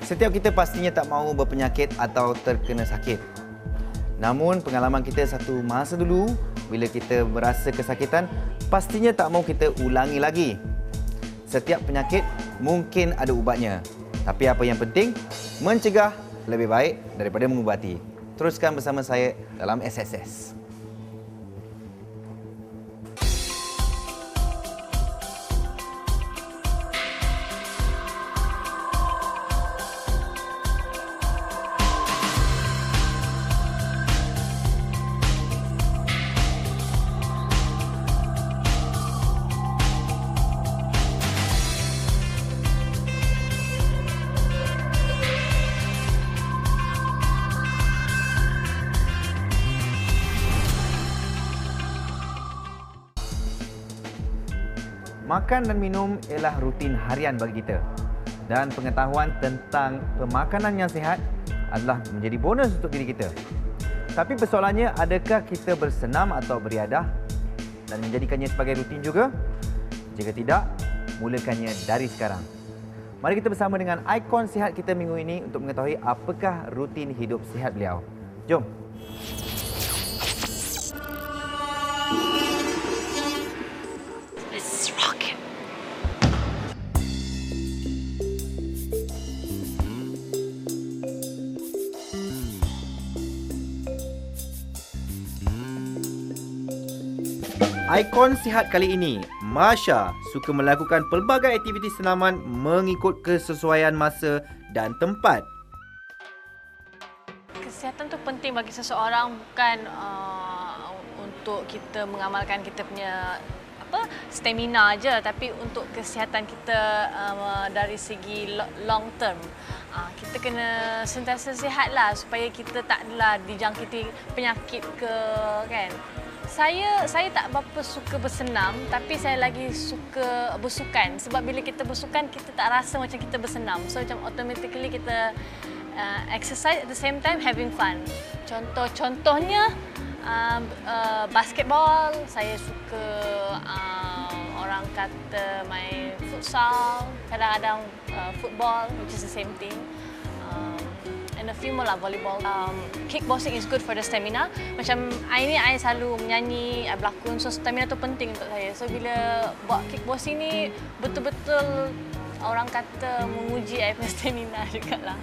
Setiap kita pastinya tak mahu berpenyakit atau terkena sakit. Namun pengalaman kita satu masa dulu, bila kita berasa kesakitan, pastinya tak mahu kita ulangi lagi. Setiap penyakit mungkin ada ubatnya. Tapi apa yang penting, mencegah lebih baik daripada mengubati. Teruskan bersama saya dalam SSS. Makan dan minum ialah rutin harian bagi kita. Dan pengetahuan tentang pemakanan yang sihat adalah menjadi bonus untuk diri kita. Tapi persoalannya, adakah kita bersenam atau beriadah dan menjadikannya sebagai rutin juga? Jika tidak, mulakannya dari sekarang. Mari kita bersama dengan ikon sihat kita minggu ini untuk mengetahui apakah rutin hidup sihat beliau. Jom! Ikon sihat kali ini, Marsha, suka melakukan pelbagai aktiviti senaman mengikut kesesuaian masa dan tempat. Kesihatan tu penting bagi seseorang, bukan untuk kita mengamalkan kita punya stamina aja, tapi untuk kesihatan kita dari segi long term. Kita kena sentiasa sihatlah supaya kita tak adalah dijangkiti penyakit ke, kan. Saya tak berapa suka bersenam, tapi saya lagi suka bersukan. Sebab bila kita bersukan, kita tak rasa macam kita bersenam. So macam automatically kita exercise at the same time having fun. Contohnya basketball, saya suka orang kata main futsal, kadang-kadang football, which is the same thing. And a few more lah, volleyball. Kickboxing is good for the stamina. Macam I selalu menyanyi, I berlakon, so stamina tu penting untuk saya. So bila buat kickboxing ni, betul-betul orang kata menguji I punya stamina jugalah.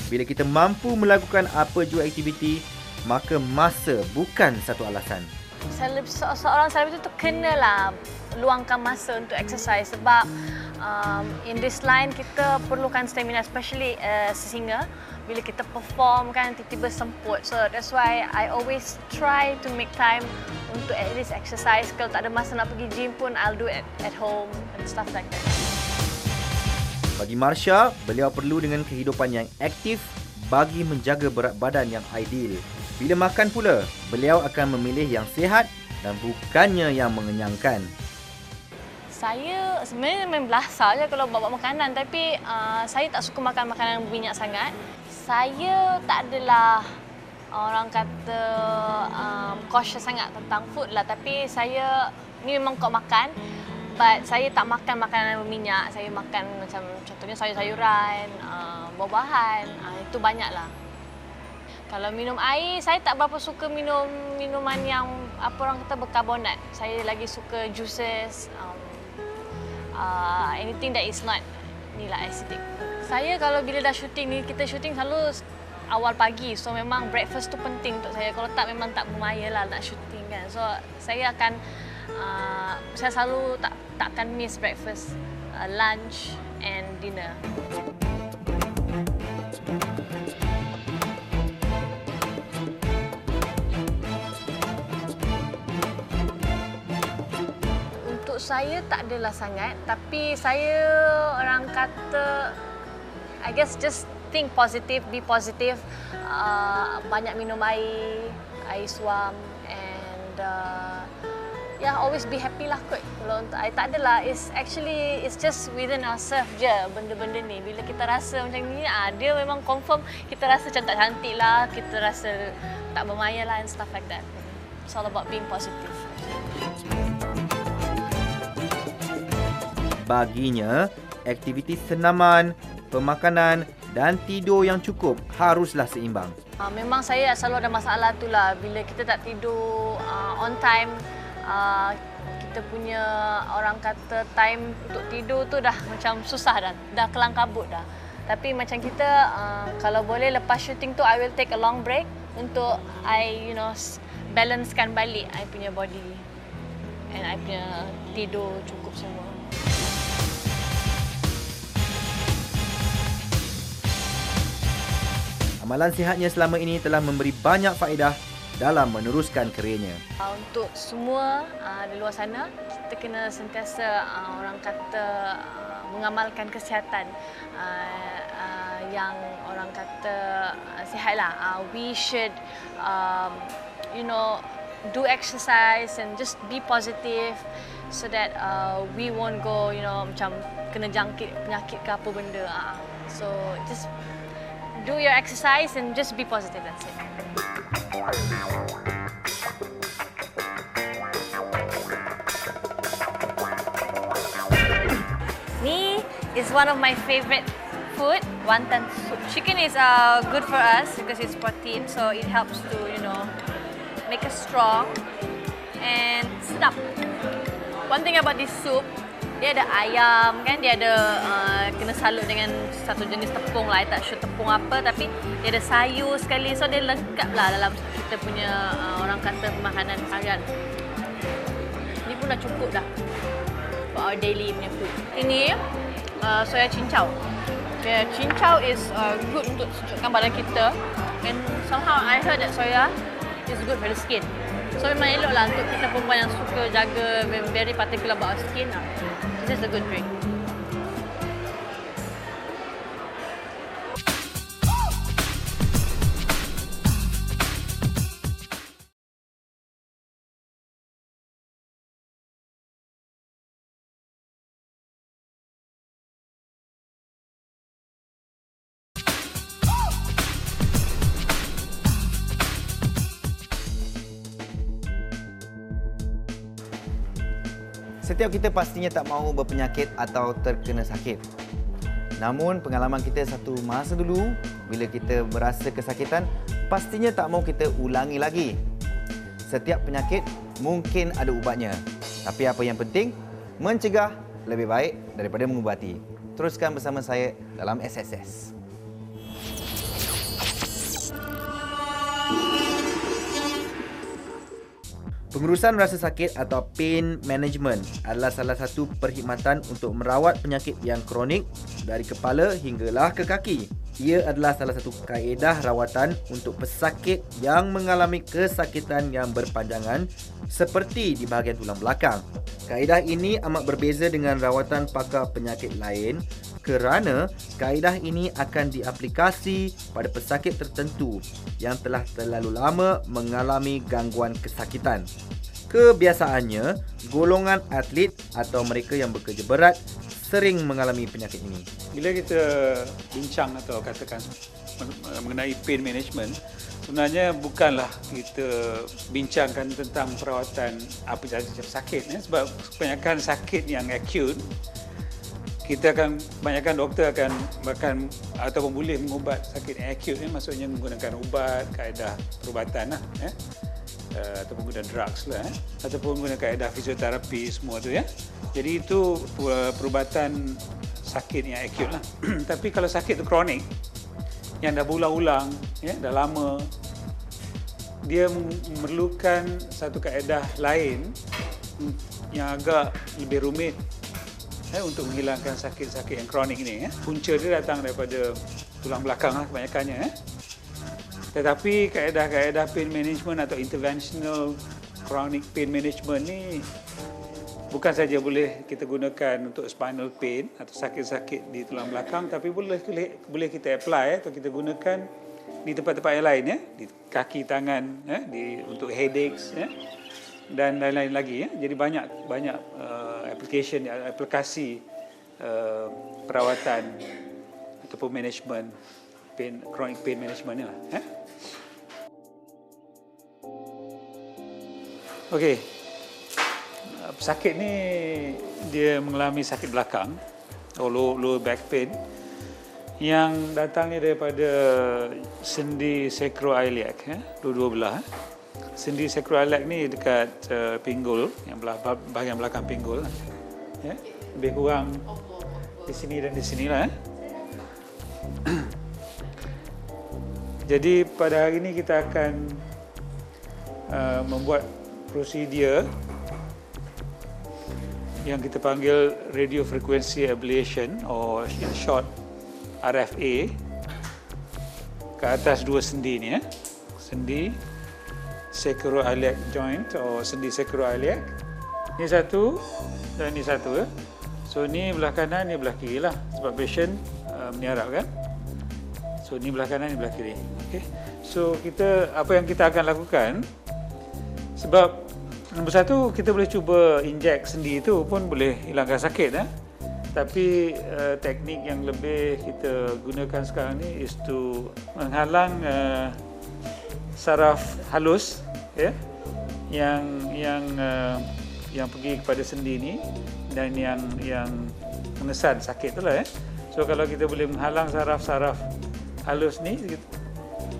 Bila kita mampu melakukan apa jua aktiviti, maka masa bukan satu alasan. Seorang selebriti tu kenalah luangkan masa untuk exercise sebab in this line kita perlukan stamina, especially singer. Bila kita perform kan tiba-tiba semput. So that's why I always try to make time untuk at least exercise. Kalau tak ada masa nak pergi gym pun, I'll do it at home and stuff like that. Bagi Marsha, beliau perlu dengan kehidupan yang aktif bagi menjaga berat badan yang ideal. Bila makan pula, beliau akan memilih yang sihat dan bukannya yang mengenyangkan. Saya sebenarnya main belasah je kalau buat makanan, tapi saya tak suka makan makanan berminyak sangat. Saya tak adalah orang kata cautious sangat tentang food lah, tapi saya ni memang kau makan, but saya tak makan makanan berminyak. Saya makan macam contohnya sayur-sayuran, buah-buahan, itu banyaklah. Kalau minum air, saya tak berapa suka minum minuman yang apa orang kata berkarbonat. Saya lagi suka juices, anything that is not acidic. Saya kalau bila dah syuting ni, kita syuting selalu awal pagi. So memang breakfast tu penting untuk saya. Kalau tak, memang tak bermaya lah nak syuting kan. So saya selalu tak akan miss breakfast, lunch and dinner. Saya tak adalah sangat, tapi saya orang kata I guess just think positive, be positive, banyak minum air suam, and always be happy lah kot. Kalau untuk I tak adalah, it's just within ourselves je benda-benda ni. Bila kita rasa macam ni, dia memang confirm kita rasa macam tak cantik lah, kita rasa tak bermaya lah and stuff like that. It's all about being positive. Baginya, aktiviti senaman, pemakanan dan tidur yang cukup haruslah seimbang. Memang saya selalu ada masalah tu lah bila kita tak tidur on time. Kita punya orang kata time untuk tidur tu dah macam susah dah kelang kabut dah. Tapi macam kita kalau boleh lepas shooting tu I will take a long break untuk balancekan balik I punya body and I punya tidur cukup semua. Amalan sihatnya selama ini telah memberi banyak faedah dalam meneruskan kerjanya. Untuk semua di luar sana, kita kena sentiasa orang kata mengamalkan kesihatan yang orang kata sihatlah. We should do exercise and just be positive so that we won't go macam kena jangkit penyakit ke apa benda. So just do your exercise and just be positive, that's it. Ni is one of my favorite food, wonton soup. Chicken is good for us because it's protein, so it helps to make us strong and sedap. One thing about this soup, dia ada ayam kan, dia ada kena salut dengan satu jenis tepung lah. I tak sure tepung apa, tapi dia ada sayur sekali, so dia lengkap lah dalam kita punya orang kata makanan harian. Ni pun dah cukup dah for our daily punya food. Ini soya cincau. Cincau is good untuk sejukkan badan kita, and somehow I heard that soya is good for the skin. So memang elok lah untuk kita perempuan yang suka jaga very particular about our skin lah. This is a good drink. Setiap kita pastinya tak mahu berpenyakit atau terkena sakit. Namun pengalaman kita satu masa dulu, bila kita merasa kesakitan, pastinya tak mahu kita ulangi lagi. Setiap penyakit mungkin ada ubatnya. Tapi apa yang penting, mencegah lebih baik daripada mengubati. Teruskan bersama saya dalam SSS. Pengurusan rasa sakit atau pain management adalah salah satu perkhidmatan untuk merawat penyakit yang kronik dari kepala hinggalah ke kaki. Ia adalah salah satu kaedah rawatan untuk pesakit yang mengalami kesakitan yang berpanjangan seperti di bahagian tulang belakang. Kaedah ini amat berbeza dengan rawatan pakar penyakit lain kerana kaedah ini akan diaplikasi pada pesakit tertentu yang telah terlalu lama mengalami gangguan kesakitan. Kebiasaannya, golongan atlet atau mereka yang bekerja berat sering mengalami penyakit ini. Bila kita bincang atau katakan mengenai pain management, sebenarnya bukanlah kita bincangkan tentang perawatan apa sahaja sakit, sebab kebanyakan sakit yang acute, kebanyakan doktor akan bahkan ataupun boleh mengubat sakit yang acute ni, maksudnya menggunakan ubat, kaedah perubatan ataupun guna drugs ataupun guna kaedah fisioterapi semua tu ya. Jadi itu perubatan sakit yang acute lah. Tapi kalau sakit tu kronik yang dah berulang-ulang dah lama, dia memerlukan satu kaedah lain yang agak lebih rumit untuk menghilangkan sakit-sakit yang kronik ni. Punca dia datang daripada tulang belakang kebanyakannya. Tetapi kaedah-kaedah pain management atau interventional chronic pain management ni bukan saja boleh kita gunakan untuk spinal pain atau sakit-sakit di tulang belakang, tapi boleh kita apply atau kita gunakan di tempat-tempat yang lain di kaki, tangan, untuk headaches dan lain-lain lagi. Jadi banyak aplikasi perawatan ataupun management chronic pain management ni lah. Okey. pesakit ni dia mengalami sakit belakang, lower back pain, yang datangnya daripada sendi sacroiliac, dua-dua belah. Sendi sacroiliac ni dekat pinggul, yang bahagian belakang pinggul, lebih kurang di sini dan di sinilah. Jadi pada hari ini kita akan membuat prosedur yang kita panggil radio frequency ablation, or in short RFA, ke atas dua sendi ni, sendi sacroiliac joint atau sendi sacroiliac. Ini satu dan ini satu. So ni belah kanan, ni belah kiri lah, sebab patient meniarap kan. So ni belah kanan, ni belah kiri. Okay. So apa yang kita akan lakukan, sebab nombor satu, kita boleh cuba inject sendi itu pun boleh hilangkan sakit. Tapi teknik yang lebih kita gunakan sekarang ni is to menghalang saraf halus, yang pergi kepada sendi ni dan yang mengesan sakit tu lah. So kalau kita boleh menghalang saraf-saraf halus ni,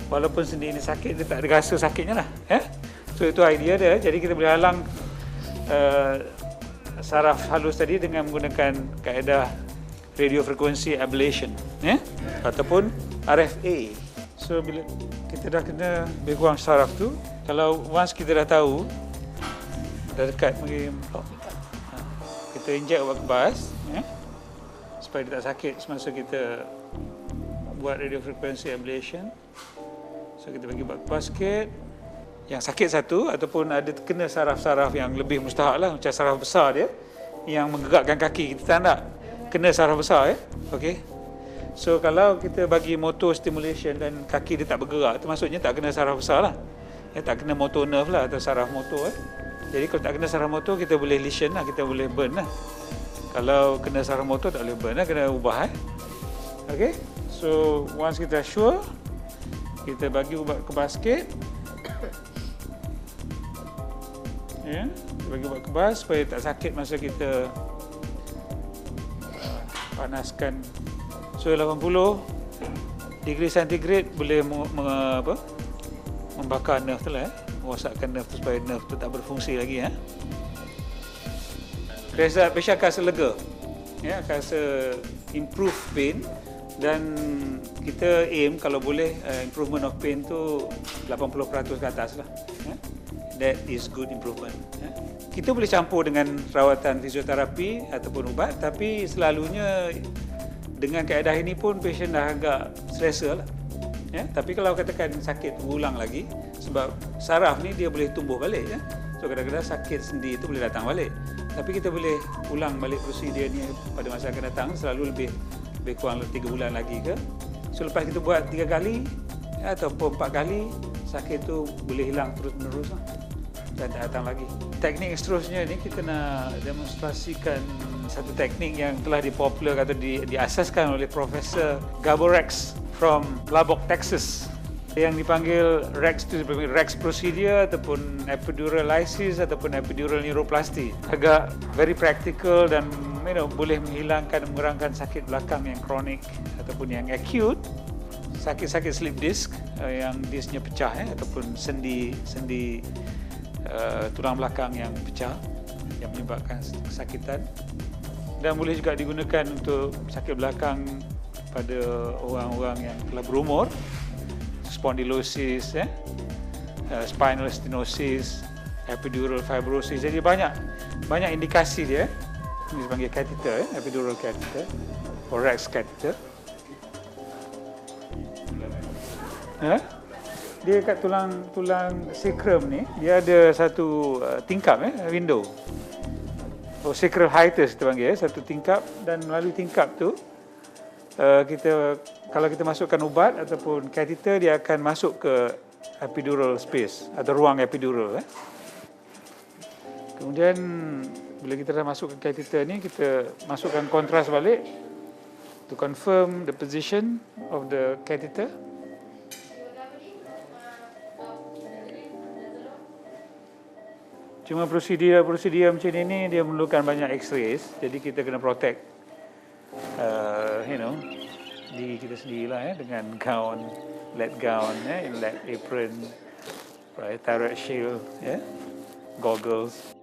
walaupun sendi ni sakit, dia tak ada rasa sakitnya lah. So itu idea dia. Jadi kita boleh halang saraf halus tadi dengan menggunakan kaedah radio frequency ablation, ataupun RFA. So bila kita dah kena lebih kurang saraf tu, kalau once kita dah tahu, dah dekat kita inject ubat kebas, supaya dia tak sakit semasa kita buat radio frequency ablation. So kita bagi ubat kebas sikit, yang sakit satu, ataupun ada kena saraf-saraf yang lebih mustahak lah, macam saraf besar dia yang menggerakkan kaki, kita tak nak kena saraf besar. Okay. So kalau kita bagi motor stimulation dan kaki dia tak bergerak, itu maksudnya tak kena saraf besar lah, tak kena motor nerve lah, atau saraf motor. Jadi kalau tak kena saraf motor, kita boleh lesion lah, kita boleh burn lah. Kalau kena saraf motor tak boleh burn lah, kena ubah. Okay. So once kita sure, kita bagi ubat kebas sikit, bagi ubat kebas supaya tak sakit masa kita panaskan. So 80 degree centigrade boleh membakar nerve tu lah, merosakkan nerve tu supaya nerve tu tak berfungsi lagi. Patient akan rasa lega, akan rasa improve pain, dan kita aim kalau boleh improvement of pain tu 80% ke atas lah. That is good improvement. Kita boleh campur dengan rawatan fisioterapi ataupun ubat, tapi selalunya dengan kaedah ini pun patient dah agak selesa lah. Tapi kalau katakan sakit berulang lagi, sebab saraf ni dia boleh tumbuh balik. So kadang-kadang sakit sendi itu boleh datang balik. Tapi kita boleh ulang balik prosedur ni pada masa akan datang, selalu lebih kurang 3 bulan lagi ke. So lepas kita buat 3 kali ataupun 4 kali, sakit tu boleh hilang terus-menerus lah, dan tak datang lagi. Teknik seterusnya ni kita nak demonstrasikan satu teknik yang telah dipopular atau diasaskan oleh Profesor Gabo Rex from Lubbock, Texas, yang dipanggil Rex tu dipanggil Rex procedure ataupun epiduralysis ataupun epidural neuroplasty. Agak very practical dan boleh menghilangkan, mengurangkan sakit belakang yang kronik ataupun yang acute, sakit-sakit slip disc, yang disknya pecah, ataupun sendi tulang belakang yang pecah yang menyebabkan kesakitan, dan boleh juga digunakan untuk sakit belakang pada orang-orang yang telah berumur, spondylosis, spinal stenosis, epidural fibrosis. Jadi banyak indikasi dia. Ini dipanggil catheter, epidural catheter, or Rex catheter. Dia kat tulang sacrum ni, dia ada satu tingkap, window. Sacral hiatus kita panggil, satu tingkap, dan melalui tingkap tu kalau kita masukkan ubat ataupun catheter, dia akan masuk ke epidural space atau ruang epidural. Kemudian bila kita dah masuk ke catheter ni, kita masukkan kontras balik to confirm the position of the catheter. Cuma prosedur macam ini dia memerlukan banyak X-rays, jadi kita kena protect, diri kita sendirilah dengan gown, lab gown, lab apron, right, turret shield, goggles.